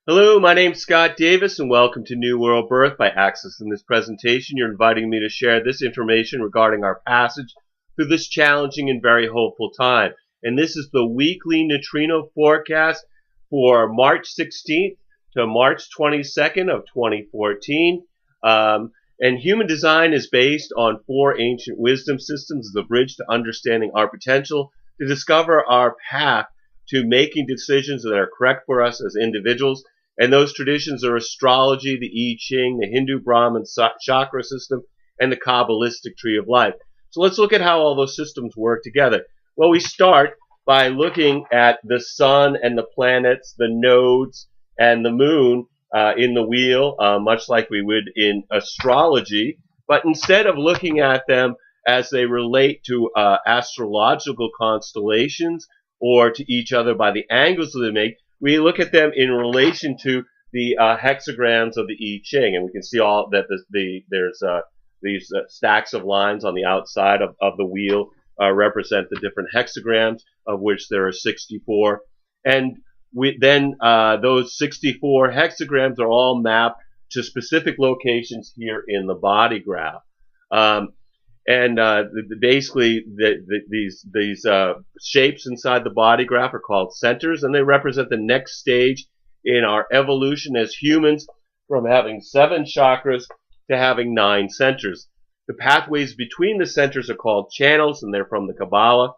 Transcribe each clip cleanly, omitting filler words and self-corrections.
Hello, my name's Scott Davis, and welcome to New World Birth. By accessing this presentation, you're inviting me to share this information regarding our passage through this challenging and very hopeful time. And this is the weekly neutrino forecast for March 16th to March 22nd of 2014. And human design is based on 4 ancient wisdom systems as a bridge to understanding our potential to discover our path to making decisions that are correct for us as individuals. And those traditions are astrology, the I Ching, the Hindu Brahmin chakra system, and the Kabbalistic tree of life. So let's look at how all those systems work together. Well, we start by looking at the sun and the planets, the nodes, and the moon in the wheel, much like we would in astrology. But instead of looking at them as they relate to astrological constellations or to each other by the angles that they make, we look at them in relation to the hexagrams of the I Ching, and we can see all that there's these stacks of lines on the outside of the wheel represent the different hexagrams, of which there are 64. And then those 64 hexagrams are all mapped to specific locations here in the body graph. Basically, these shapes inside the body graph are called centers, and they represent the next stage in our evolution as humans from having 7 chakras to having 9 centers. The pathways between the centers are called channels, and they're from the Kabbalah.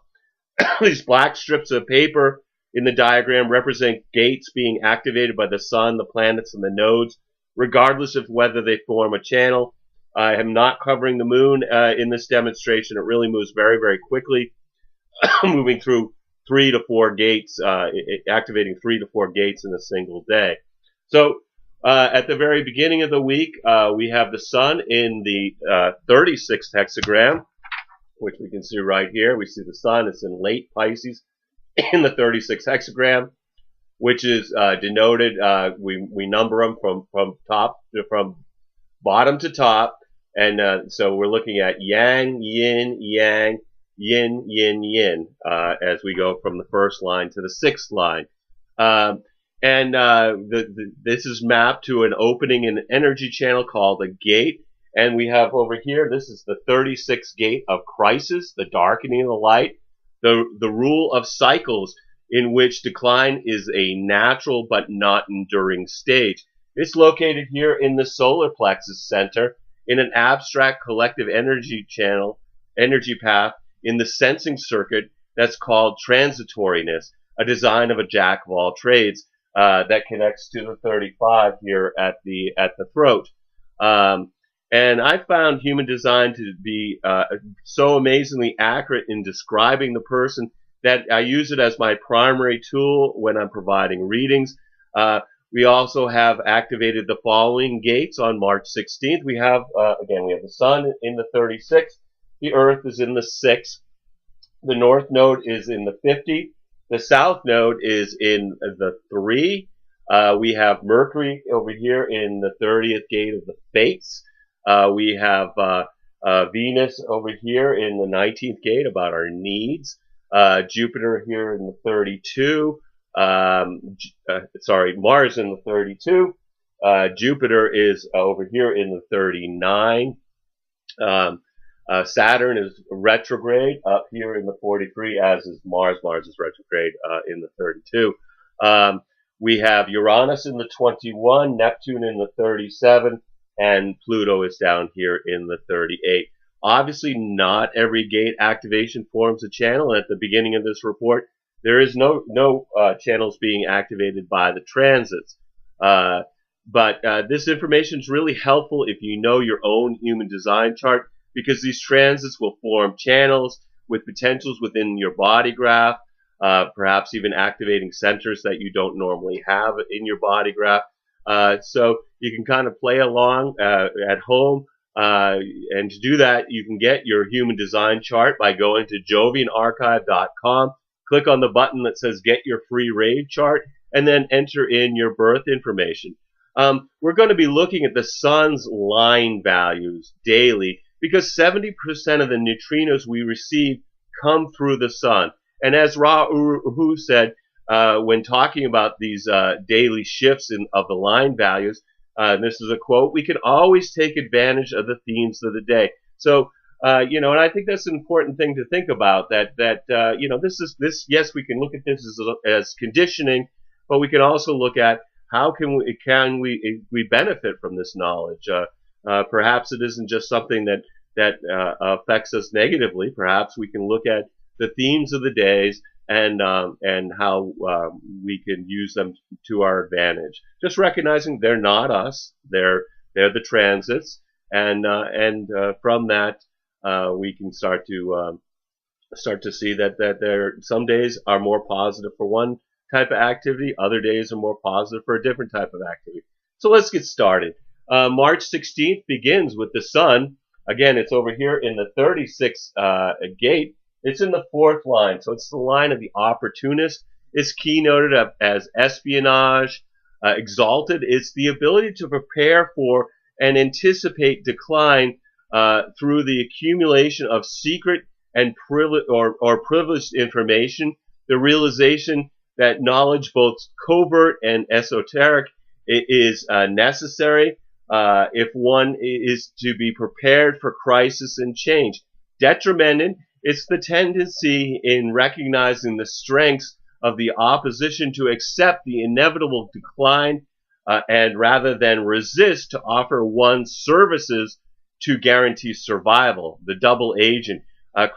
These black strips of paper in the diagram represent gates being activated by the sun, the planets, and the nodes, regardless of whether they form a channel. I am not covering the moon in this demonstration. It really moves very, very quickly, moving through 3 to 4 gates, activating 3 to 4 gates in a single day. So at the very beginning of the week, we have the sun in the 36th hexagram, which we can see right here. We see the sun. It's in late Pisces in the 36th hexagram, which is denoted, we number them from bottom to top. And so we're looking at yang, yin, yang, yin, yin, yin, as we go from the first line to the 6th line. This is mapped to an opening in an energy channel called a gate. And we have over here, this is the 36th gate of crisis, the darkening of the light, the rule of cycles in which decline is a natural but not enduring stage. It's located here in the solar plexus center, in an abstract collective energy channel, energy path in the sensing circuit that's called transitoriness, a design of a jack of all trades that connects to the 35 here at the throat. And I found human design to be so amazingly accurate in describing the person that I use it as my primary tool when I'm providing readings. We also have activated the following gates on March 16th. We have, again, we have the sun in the 36th. The earth is in the 6th. The north node is in the 50. The south node is in the 3. We have Mercury over here in the 30th gate of the Fates. We have Venus over here in the 19th gate about our needs. Jupiter here in the 32. Mars in the 32. Jupiter is over here in the 39. Saturn is retrograde up here in the 43, as is Mars. Mars is retrograde in the 32. We have Uranus in the 21, Neptune in the 37, and Pluto is down here in the 38. Obviously, not every gate activation forms a channel. At the beginning of this report, there is no channels being activated by the transits. But this information is really helpful if you know your own human design chart, because these transits will form channels with potentials within your body graph, perhaps even activating centers that you don't normally have in your body graph. So you can kind of play along at home. And to do that, you can get your human design chart by going to jovianarchive.com. Click on the button that says Get Your Free Rave Chart, and then enter in your birth information. We're going to be looking at the sun's line values daily, because 70% of the neutrinos we receive come through the sun. And as Ra Uru said, when talking about these daily shifts of the line values. This is a quote: "We can always take advantage of the themes of the day." So, and I think that's an important thing to think about. This. Yes, we can look at this as conditioning, but we can also look at how can we benefit from this knowledge. Perhaps it isn't just something that affects us negatively. Perhaps we can look at the themes of the days and how we can use them to our advantage. Just recognizing they're not us; they're the transits, and from that we can start to see that there some days are more positive for one type of activity, other days are more positive for a different type of activity. So let's get started. March 16th begins with the sun. Again, it's over here in the 36th gate. It's in the 4th line, so it's the line of the opportunist. It's keynoted as espionage. Exalted, it's the ability to prepare for and anticipate decline through the accumulation of secret and privileged information, the realization that knowledge, both covert and esoteric, is necessary if one is to be prepared for crisis and change. Detrimented, it's the tendency in recognizing the strengths of the opposition to accept the inevitable decline and rather than resist, to offer one's services to guarantee survival. The double agent,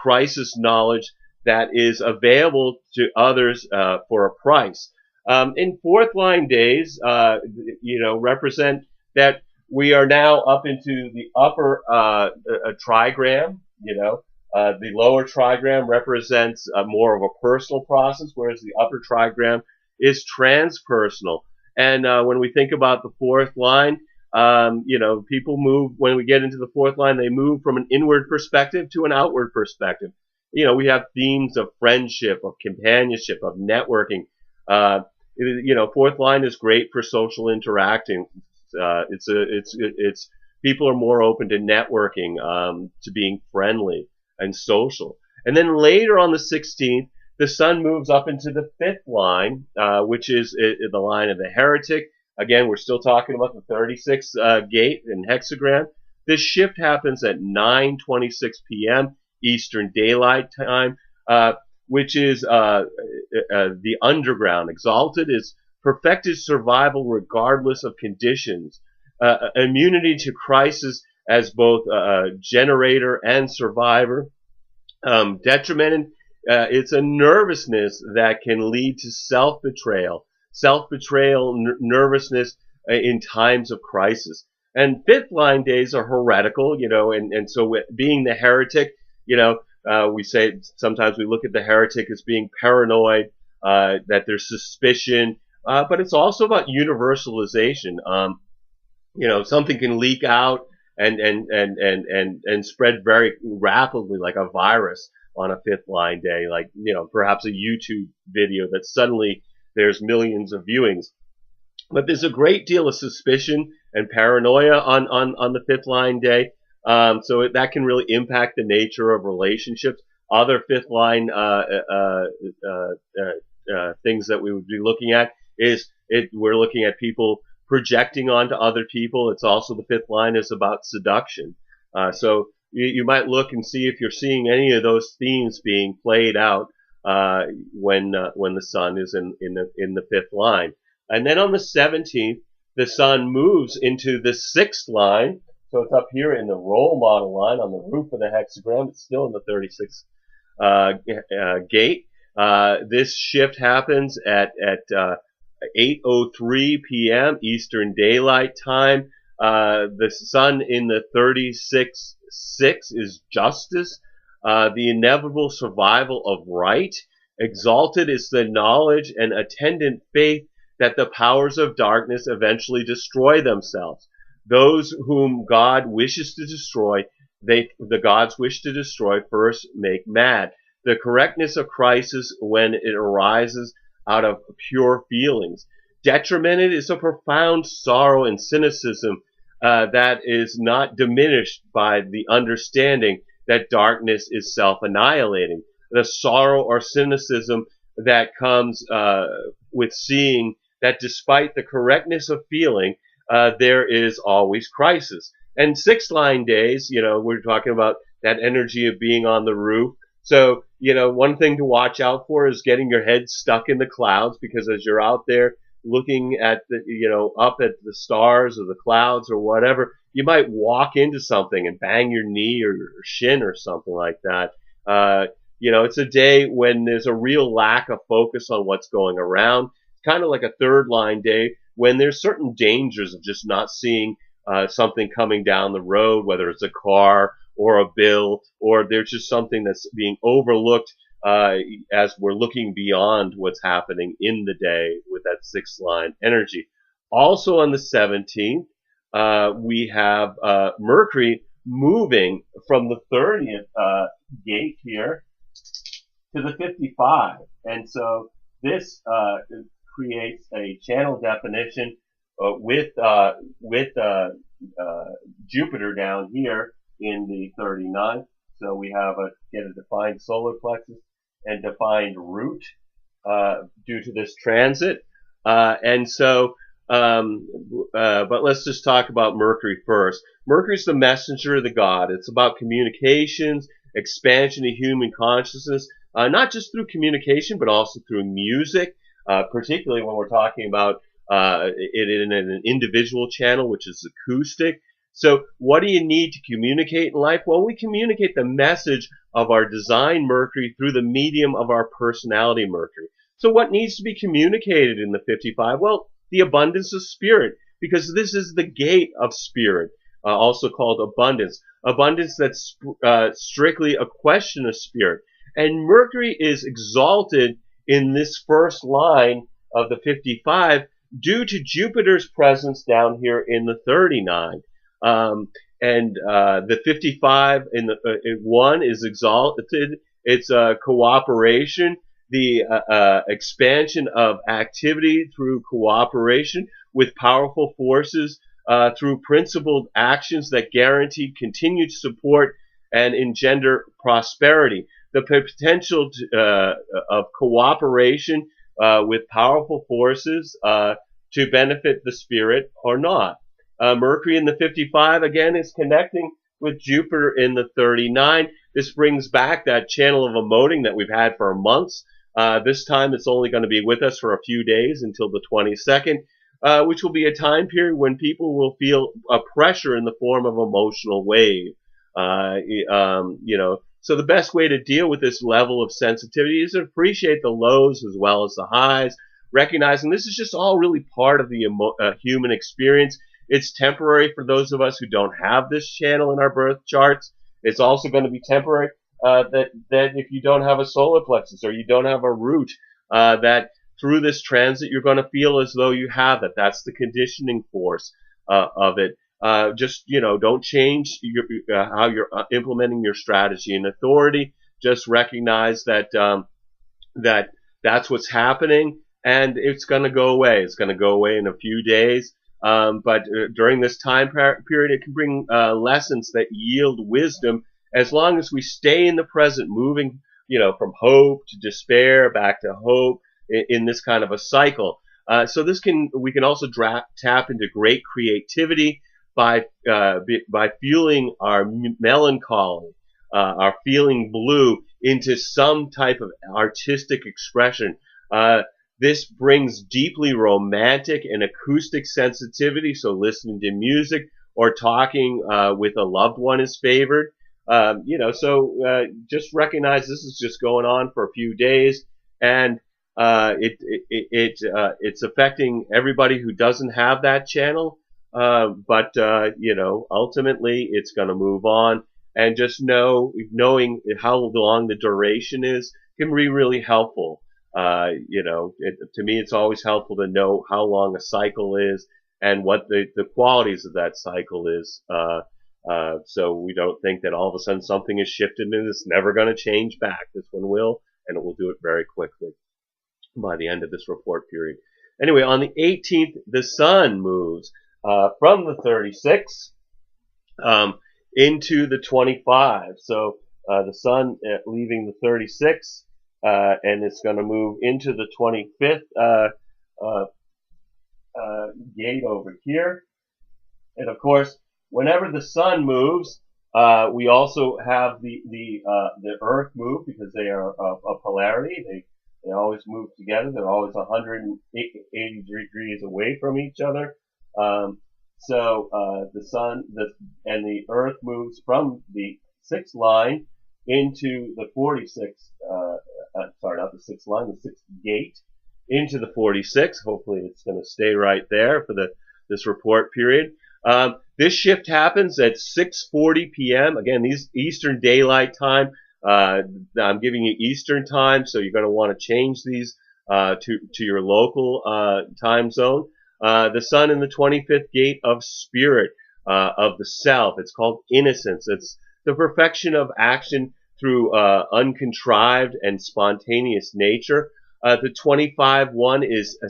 crisis knowledge that is available to others for a price. In 4th line days, represent that we are now up into the upper trigram. The lower trigram represents more of a personal process, whereas the upper trigram is transpersonal. And when we think about the 4th line, people move, when we get into the 4th line, they move from an inward perspective to an outward perspective. We have themes of friendship, of companionship, of networking. 4th line is great for social interacting. It's people are more open to networking, to being friendly and social. And then later on the 16th, the sun moves up into the 5th line, which is the line of the heretic. Again, we're still talking about the 36th gate and hexagram. This shift happens at 9:26 p.m. Eastern Daylight Time, which is the underground. Exalted is perfected survival regardless of conditions. Immunity to crisis as both generator and survivor. Detrimented, it's a nervousness that can lead to self-betrayal. Nervousness in times of crisis. And 5th line days are heretical, and so being the heretic, we say sometimes we look at the heretic as being paranoid, that there's suspicion, but it's also about universalization. Something can leak out and spread very rapidly like a virus on a 5th line day, like, perhaps a YouTube video that suddenly there's millions of viewings. But there's a great deal of suspicion and paranoia on the 5th line day. So that can really impact the nature of relationships. Other 5th line things that we would be looking at we're looking at people projecting onto other people. It's also, the 5th line is about seduction. So you might look and see if you're seeing any of those themes being played out when the sun is in the 5th line. And then on the 17th, the sun moves into the 6th line. So it's up here in the role model line on the roof of the hexagram. It's still in the 36th gate. This shift happens at 8:03 p.m. Eastern Daylight Time. The sun in the 36th 6 is justice, the inevitable survival of right. Exalted is the knowledge and attendant faith that the powers of darkness eventually destroy themselves. Those whom God wishes to destroy, the gods wish to destroy, first make mad. The correctness of crisis when it arises out of pure feelings. Detrimented is a profound sorrow and cynicism that is not diminished by the understanding that darkness is self-annihilating. The sorrow or cynicism that comes with seeing that despite the correctness of feeling, there is always crisis. And six line days, we're talking about that energy of being on the roof. So, one thing to watch out for is getting your head stuck in the clouds, because as you're out there looking at up at the stars or the clouds or whatever, you might walk into something and bang your knee or shin or something like that. It's a day when there's a real lack of focus on what's going around. Kind of like a third line day when there's certain dangers of just not seeing something coming down the road, whether it's a car or a bill, or there's just something that's being overlooked as we're looking beyond what's happening in the day with that sixth line energy. Also on the 17th, we have Mercury moving from the 30th gate here to the 55. And so this creates a channel definition with Jupiter down here in the 39th. So we have get a defined solar plexus and defined root due to this transit. But let's just talk about Mercury first. Mercury's the messenger of the god. It's about communications, expansion of human consciousness, not just through communication, but also through music, particularly when we're talking about it in an individual channel, which is acoustic. So what do you need to communicate in life? Well, we communicate the message of our design Mercury through the medium of our personality Mercury. So what needs to be communicated in the 55? Well, the abundance of spirit, because this is the gate of spirit, also called abundance. Abundance that's strictly a question of spirit. And Mercury is exalted in this first line of the 55 due to Jupiter's presence down here in the 39. The 55 in the 1 is exalted. It's cooperation, the expansion of activity through cooperation with powerful forces through principled actions that guarantee continued support and engender prosperity. The potential of cooperation with powerful forces to benefit the spirit or not. Mercury in the 55, again, is connecting with Jupiter in the 39. This brings back that channel of emoting that we've had for months. This time it's only going to be with us for a few days until the 22nd, which will be a time period when people will feel a pressure in the form of emotional wave. So the best way to deal with this level of sensitivity is to appreciate the lows as well as the highs, recognizing this is just all really part of the human experience. It's temporary for those of us who don't have this channel in our birth charts. It's also going to be temporary that if you don't have a solar plexus or you don't have a root, that through this transit you're going to feel as though you have it. That's the conditioning force of it. Don't change how you're implementing your strategy and authority. Just recognize that that's what's happening, and it's going to go away. It's going to go away in a few days. But during this time period, it can bring lessons that yield wisdom as long as we stay in the present, moving, from hope to despair, back to hope in this kind of a cycle. So we can also tap into great creativity by fueling our melancholy, our feeling blue into some type of artistic expression. This brings deeply romantic and acoustic sensitivity, so listening to music or talking with a loved one is favored. Just recognize this is just going on for a few days, and it's affecting everybody who doesn't have that channel. Ultimately it's going to move on, and just knowing how long the duration is can be really helpful. To me, it's always helpful to know how long a cycle is and what the qualities of that cycle is. So we don't think that all of a sudden something is shifted and it's never going to change back. This one will, and it will do it very quickly by the end of this report period. Anyway, on the 18th, the sun moves from the 36 into the 25. So the sun leaving the 36 and it's going to move into the 25th uh, gate over here. And of course, whenever the sun moves, we also have the Earth move because they are a polarity. They always move together. They're always 180 degrees away from each other. So the sun and the Earth moves from the sixth line into the 46th. Sorry, not the sixth line, the sixth gate into the 46. Hopefully, it's going to stay right there for this report period. This shift happens at 6:40 p.m. Again, these Eastern Daylight Time. I'm giving you Eastern Time, so you're going to want to change these to your local time zone. The sun in the 25th gate of spirit, of the self. It's called innocence. It's the perfection of action through uncontrived and spontaneous nature. The 25-1 is a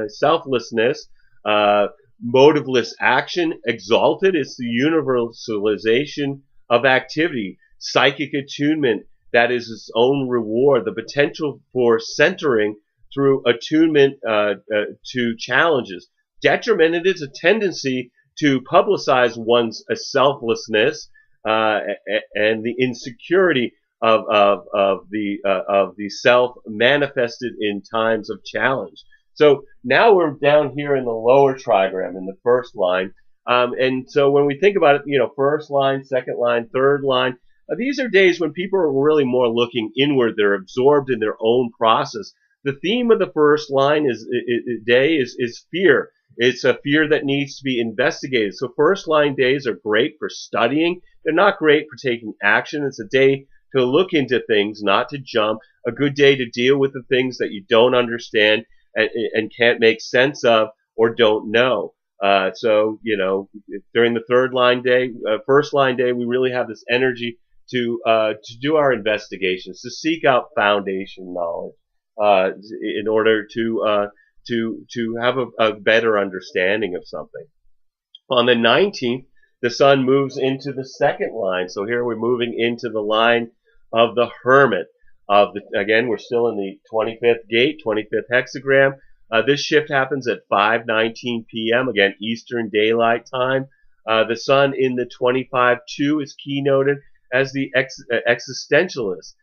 selflessness, motiveless action. Exalted is the universalization of activity, psychic attunement that is its own reward, the potential for centering through attunement to challenges. Detrimented is a tendency to publicize one's selflessness and the insecurity of the self manifested in times of challenge. So now we're down here in the lower trigram in the first line. And so when we think about it, first line, second line, third line, these are days when people are really more looking inward. They're absorbed in their own process. The theme of the first line is fear. It's a fear that needs to be investigated. So first line days are great for studying. They're not great for taking action. It's a day to look into things, not to jump. A good day to deal with the things that you don't understand and can't make sense of or don't know. So during the third line day, first line day, we really have this energy to do our investigations, to seek out foundation knowledge, in order to have a better understanding of something. On the 19th, the sun moves into the second line. So here we're moving into the line of the Hermit. Again, we're still in the 25th gate, 25th hexagram. This shift happens at 5:19 p.m. Again, Eastern Daylight Time. The sun in the 25-2 is keynoted as the existentialist,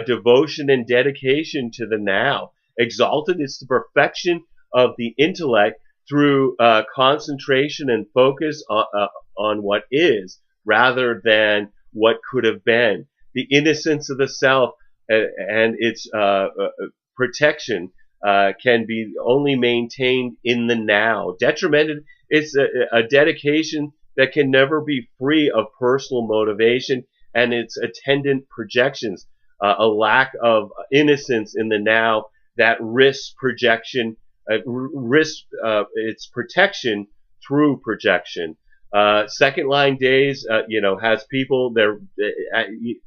devotion and dedication to the now. Exalted is the perfection of the intellect through concentration and focus on what is rather than what could have been. The innocence of the self and its protection can be only maintained in the now. Detrimented is a dedication that can never be free of personal motivation and its attendant projections. A lack of innocence in the now that risks projection, its protection through projection. Second line days, has people, they're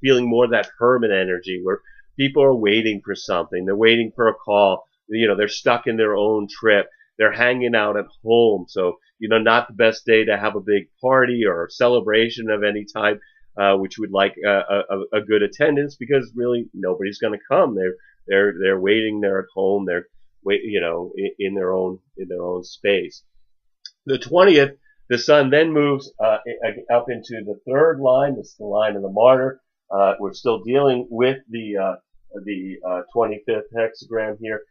feeling more that hermit energy where people are waiting for something. They're waiting for a call. They're stuck in their own trip. They're hanging out at home. So, not the best day to have a big party or celebration of any type, which would like a good attendance because really nobody's going to come. They're waiting. They're at home. They're in their own space. The 20th, the sun then moves up into the third line. This is the line of the martyr. We're still dealing with the 25th hexagram here.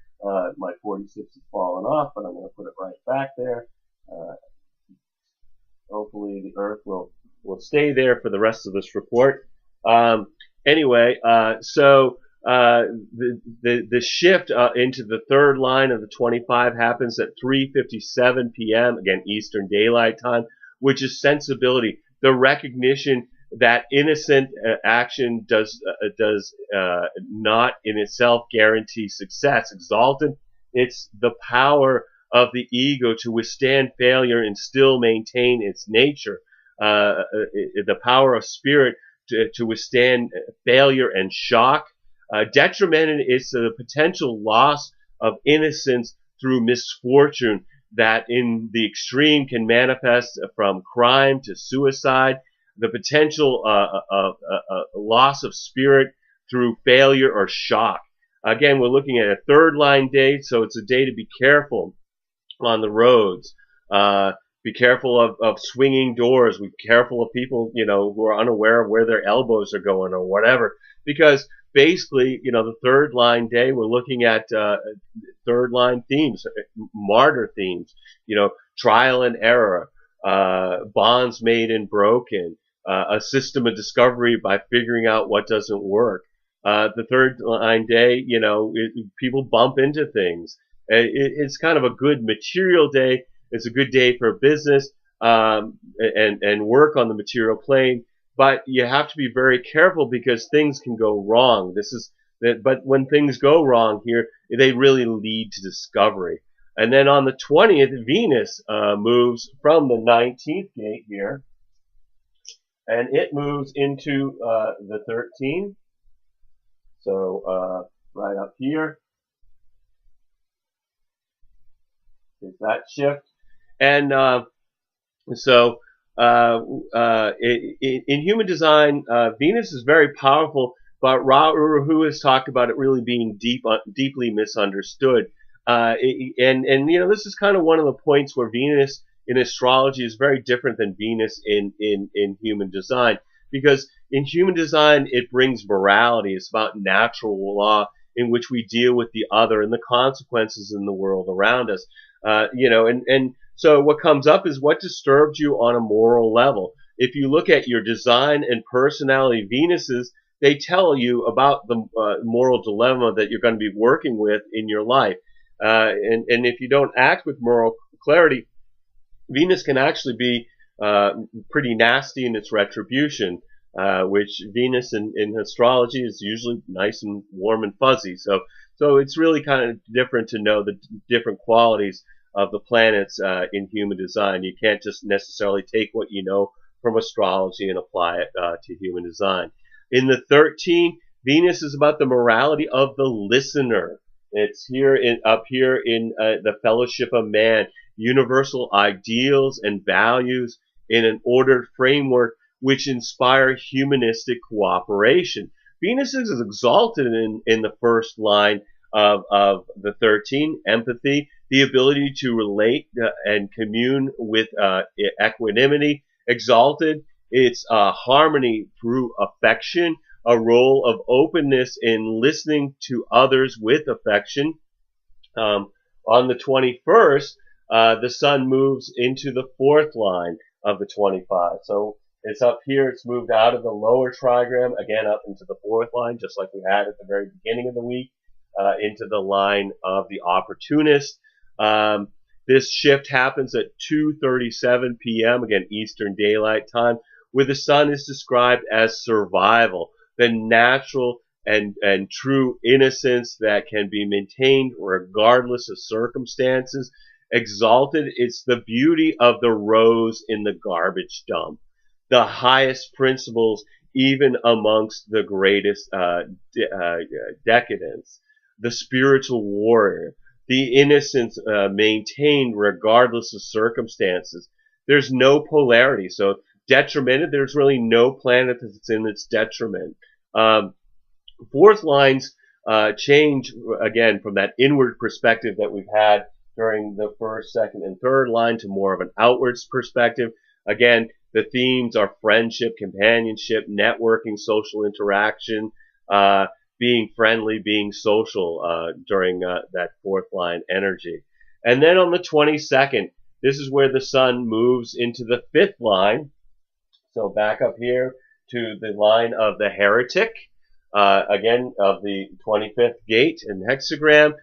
My 46 has fallen off, but I'm going to put it right back there. Hopefully the Earth will stay there for the rest of this report. Anyway, so the shift into the third line of the 25 happens at 3:57 p.m. Again, Eastern Daylight Time, which is sensibility, the recognition that innocent action does not in itself guarantee success. Exalted, it's the power of the ego to withstand failure and still maintain its nature. The power of spirit to withstand failure and shock. Detrimented is the potential loss of innocence through misfortune that in the extreme can manifest from crime to suicide. The potential loss of spirit through failure or shock. Again, we're looking at a third line day, so it's a day to be careful on the roads. Be careful of swinging doors. Be careful of people, who are unaware of where their elbows are going or whatever. Because basically, the third line day, we're looking at third line themes, martyr themes, trial and error, bonds made and broken, a system of discovery by figuring out what doesn't work. The third line day, people bump into things. It's kind of a good material day. It's a good day for business and work on the material plane. But you have to be very careful because things can go wrong. But when things go wrong here, they really lead to discovery. And then on the 20th, Venus moves from the 19th gate here, and it moves into the 13th. So right up here is that shift. And so in human design, Venus is very powerful, but Ra-Uru has talked about it really being deeply misunderstood. This is kind of one of the points where Venus in astrology is very different than Venus in human design, because in human design it brings morality. It's about natural law in which we deal with the other and the consequences in the world around us. So what comes up is what disturbed you on a moral level. If you look at your design and personality Venuses, they tell you about the moral dilemma that you're going to be working with in your life. And if you don't act with moral clarity, Venus can actually be pretty nasty in its retribution, which Venus in astrology is usually nice and warm and fuzzy. So it's really kind of different to know the different qualities of the planets in human design. You can't just necessarily take what you know from astrology and apply it to human design. In the 13, Venus is about the morality of the listener. It's up here in the fellowship of man, universal ideals and values in an ordered framework which inspire humanistic cooperation. Venus is exalted in the first line of the 13, empathy, the ability to relate and commune with equanimity. Exalted, it's harmony through affection, a role of openness in listening to others with affection. On the 21st, the sun moves into the fourth line of the 25. So it's up here. It's moved out of the lower trigram, again up into the fourth line, just like we had at the very beginning of the week, into the line of the opportunist. This shift happens at 2:37 p.m., again, Eastern Daylight Time, where the sun is described as survival, the natural and true innocence that can be maintained regardless of circumstances. Exalted, it's the beauty of the rose in the garbage dump, the highest principles even amongst the greatest decadence, the spiritual warrior, the innocence maintained regardless of circumstances. There's no polarity. So detrimented, there's really no planet that's in its detriment. Fourth lines change, again, from that inward perspective that we've had during the first, second, and third line to more of an outwards perspective. Again, the themes are friendship, companionship, networking, social interaction, being friendly, being social during that fourth line energy. And then on the 22nd, this is where the sun moves into the fifth line. So back up here to the line of the heretic, again, of the 25th gate in hexagram.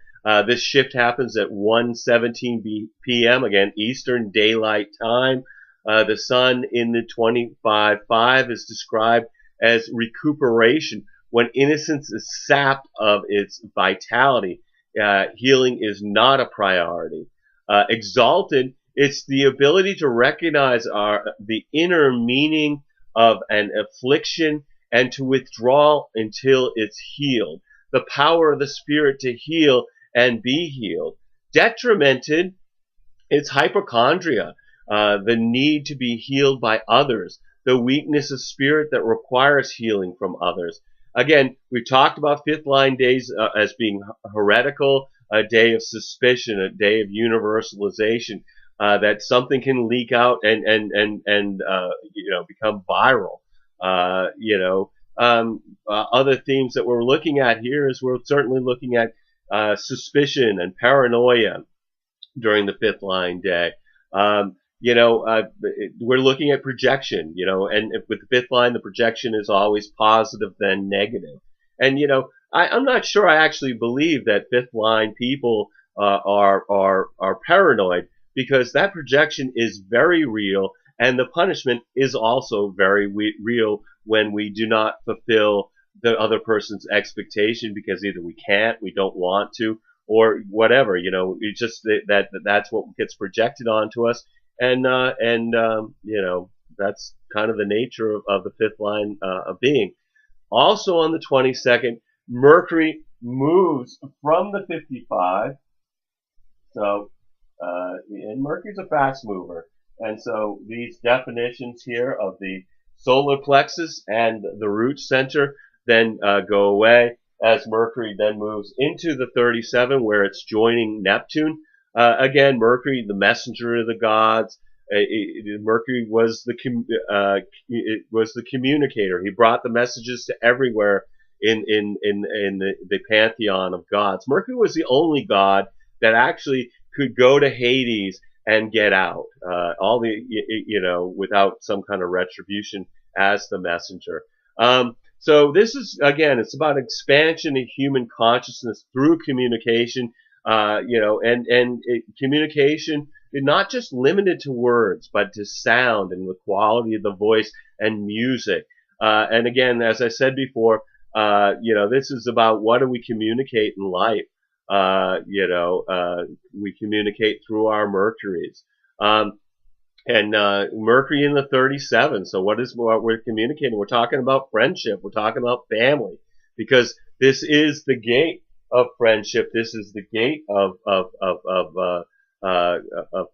This shift happens at 1:17 p.m., again, Eastern Daylight Time. The sun in the 25-5 is described as recuperation. When innocence is sapped of its vitality, healing is not a priority. Exalted, it's the ability to recognize the inner meaning of an affliction and to withdraw until it's healed. The power of the spirit to heal and be healed. Detrimented, it's hypochondria, the need to be healed by others, the weakness of spirit that requires healing from others. Again, we've talked about fifth line days as being heretical, a day of suspicion, a day of universalization, that something can leak out and become viral. Other themes that we're looking at here is we're certainly looking at suspicion and paranoia during the fifth line day. We're looking at projection, and with the fifth line, the projection is always positive then negative. And, I'm not sure I actually believe that fifth line people are paranoid, because that projection is very real, and the punishment is also very real when we do not fulfill the other person's expectation, because either we can't, we don't want to, or whatever. It's just that's what gets projected onto us, and that's kind of the nature of the fifth line of being. Also on the 22nd, Mercury moves from the 55. So, and Mercury's a fast mover. And so these definitions here of the solar plexus and the root center then go away as Mercury then moves into the 37, where it's joining Neptune. Again, Mercury, the messenger of the gods. Mercury was the communicator. He brought the messages to everywhere in the pantheon of gods. Mercury was the only god that actually could go to Hades and get out, without some kind of retribution as the messenger. So this is, again, it's about expansion of human consciousness through communication, communication not just limited to words, but to sound and the quality of the voice and music. And again, as I said before, this is about what do we communicate in life. We communicate through our Mercuries. Mercury in the 37. So what we're communicating? We're talking about friendship. We're talking about family, because this is the gate of friendship. This is the gate of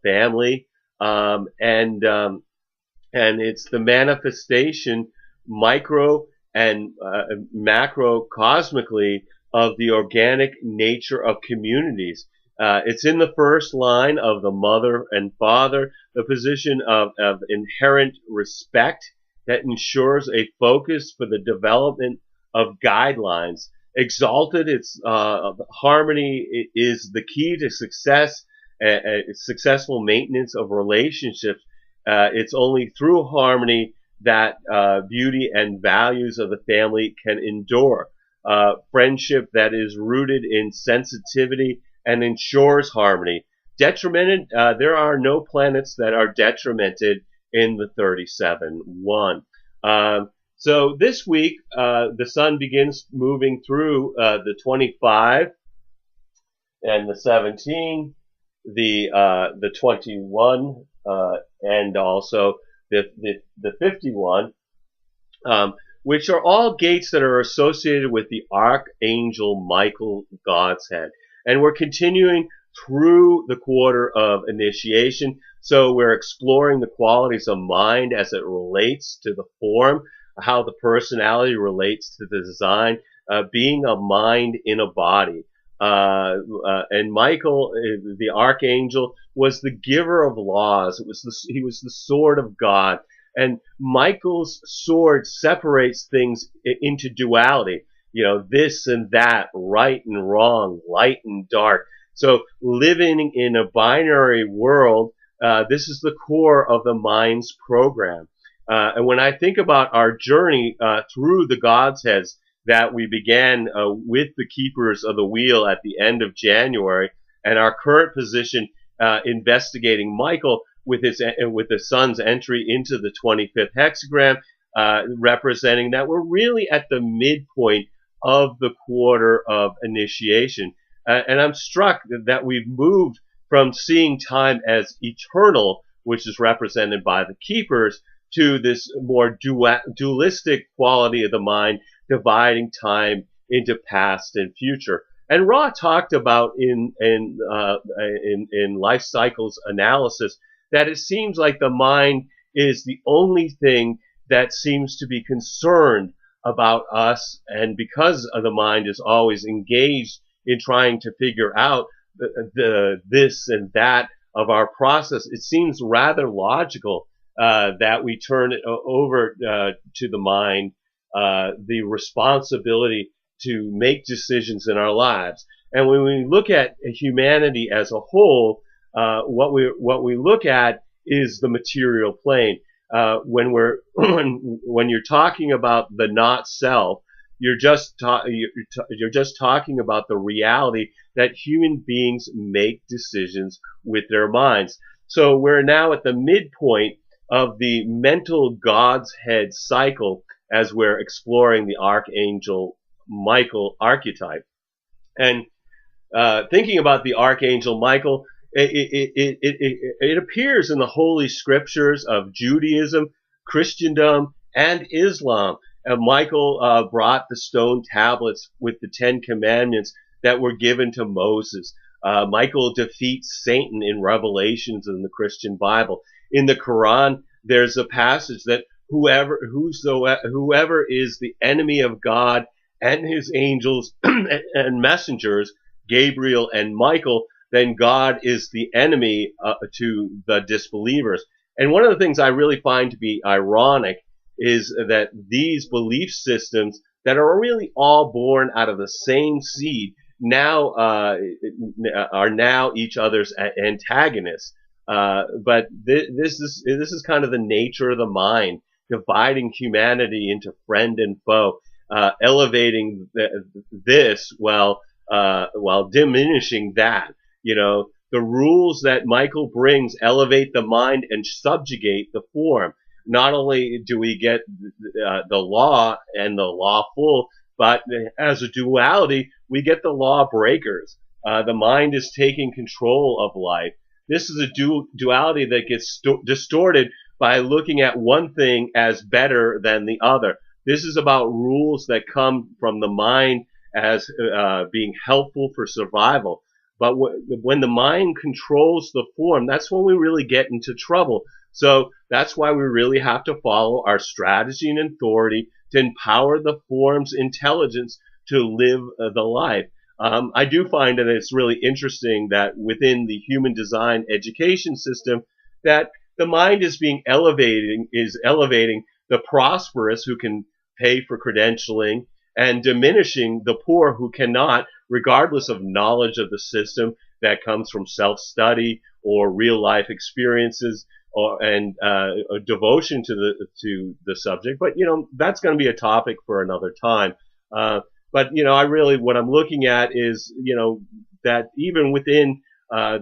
family. And it's the manifestation, micro and macro cosmically, of the organic nature of communities. It's in the first line of the mother and father, the position of inherent respect that ensures a focus for the development of guidelines. Exalted, it's harmony is the key to success, successful maintenance of relationships. It's only through harmony that beauty and values of the family can endure. Friendship that is rooted in sensitivity and ensures harmony. Detrimented, there are no planets that are detrimented in the 37-1. So this week, the sun begins moving through the 25 and the 17, the 21, and also the 51. Which are all gates that are associated with the Archangel Michael God's head. And we're continuing through the quarter of initiation. So we're exploring the qualities of mind as it relates to the form, how the personality relates to the design, being a mind in a body. And Michael, the Archangel, was the giver of laws. He was the sword of God. And Michael's sword separates things into duality, this and that, right and wrong, light and dark. So living in a binary world, this is the core of the mind's program. And when I think about our journey through the God's heads that we began with the Keepers of the Wheel at the end of January, and our current position investigating Michael, with the sun's entry into the 25th hexagram, representing that we're really at the midpoint of the quarter of initiation. And I'm struck that we've moved from seeing time as eternal, which is represented by the keepers, to this more dualistic quality of the mind, dividing time into past and future. And Ra talked about in life cycles analysis that it seems like the mind is the only thing that seems to be concerned about us, and because the mind is always engaged in trying to figure out the this and that of our process, it seems rather logical that we turn it over to the mind the responsibility to make decisions in our lives. And when we look at humanity as a whole, what we look at is the material plane. When you're talking about the not self, you're just talking about the reality that human beings make decisions with their minds. So we're now at the midpoint of the mental God's head cycle as we're exploring the Archangel Michael archetype. And thinking about the Archangel Michael, it appears in the holy scriptures of Judaism, Christendom, and Islam. Michael brought the stone tablets with the 10 commandments that were given to Moses. Michael defeats Satan in Revelations in the Christian Bible. In the Quran, there's a passage that whoever is the enemy of God and his angels and messengers, Gabriel and Michael, then God is the enemy to the disbelievers. And one of the things I really find to be ironic is that these belief systems that are really all born out of the same seed now are now each other's antagonists. But this is kind of the nature of the mind, dividing humanity into friend and foe, elevating this while diminishing that. You know, the rules that Michael brings elevate the mind and subjugate the form. Not only do we get the law and the lawful, but as a duality, we get the lawbreakers. The mind is taking control of life. This is a duality that gets distorted by looking at one thing as better than the other. This is about rules that come from the mind as being helpful for survival. But when the mind controls the form, that's when we really get into trouble. So that's why we really have to follow our strategy and authority to empower the form's intelligence to live the life. I do find that it's really interesting that within the human design education system, that the mind is elevating the prosperous who can pay for credentialing and diminishing the poor who cannot, regardless of knowledge of the system that comes from self-study or real-life experiences and a devotion to the subject. But, you know, that's going to be a topic for another time. But, you know, what I'm looking at is, you know, that even within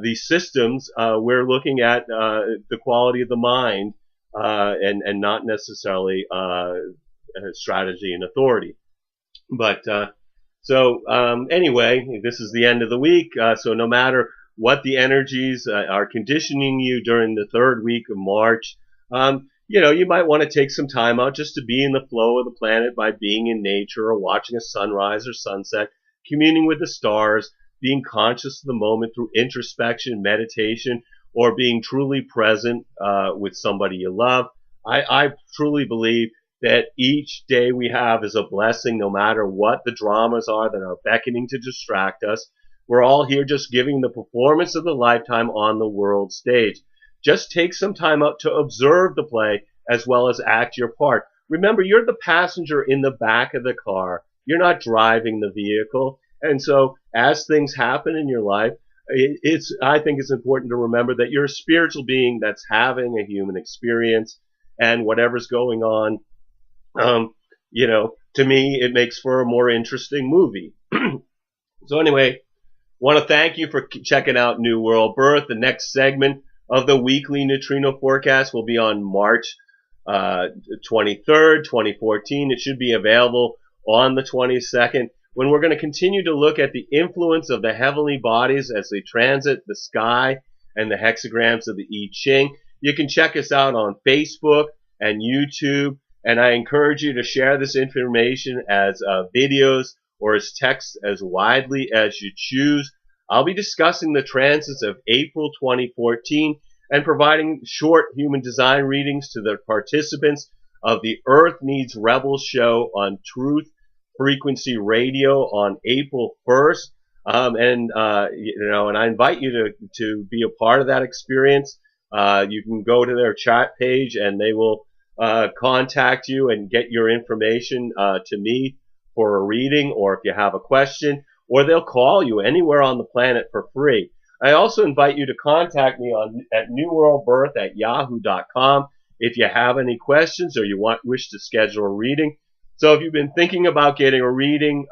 these systems, we're looking at the quality of the mind and not necessarily strategy and authority. But anyway, this is the end of the week. So no matter what the energies are conditioning you during the third week of March, you know, you might want to take some time out just to be in the flow of the planet by being in nature or watching a sunrise or sunset, communing with the stars, being conscious of the moment through introspection, meditation, or being truly present with somebody you love. I truly believe that each day we have is a blessing, no matter what the dramas are that are beckoning to distract us. We're all here just giving the performance of the lifetime on the world stage. Just take some time out to observe the play as well as act your part. Remember, you're the passenger in the back of the car. You're not driving the vehicle. And so as things happen in your life, I think it's important to remember that you're a spiritual being that's having a human experience, and whatever's going on, you know, to me, it makes for a more interesting movie. So anyway, want to thank you for checking out New World Birth. The next segment of the weekly neutrino forecast will be on March 23rd, 2014. It should be available on the 22nd, when we're going to continue to look at the influence of the heavenly bodies as they transit the sky and the hexagrams of the I Ching. You can check us out on Facebook and YouTube, and I encourage you to share this information as videos or as text as widely as you choose. I'll be discussing the transits of April 2014 and providing short human design readings to the participants of the Earth Needs Rebels show on Truth Frequency Radio on April 1st. And I invite you to be a part of that experience. You can go to their chat page and they will contact you and get your information to me for a reading, or if you have a question, or they'll call you anywhere on the planet for free. I also invite you to contact me at newworldbirth@yahoo.com if you have any questions or you wish to schedule a reading. So if you've been thinking about getting a reading,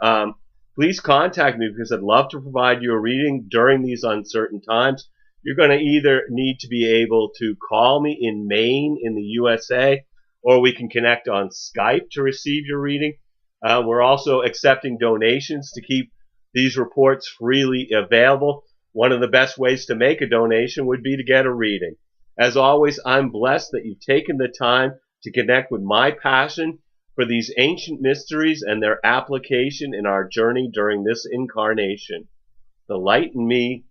please contact me, because I'd love to provide you a reading during these uncertain times. You're going to either need to be able to call me in Maine in the USA, or we can connect on Skype to receive your reading. We're also accepting donations to keep these reports freely available. One of the best ways to make a donation would be to get a reading. As always, I'm blessed that you've taken the time to connect with my passion for these ancient mysteries and their application in our journey during this incarnation. The light in me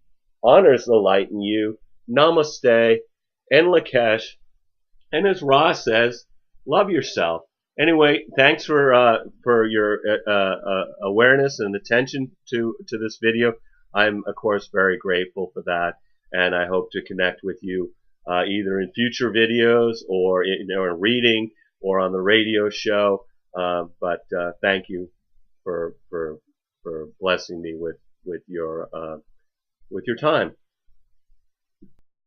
honors the light in you. Namaste and Lakesh. And as Ra says, love yourself. Anyway, thanks for your awareness and attention to this video. I'm, of course, very grateful for that, and I hope to connect with you either in future videos or in a reading or on the radio show. But thank you for blessing me with your time.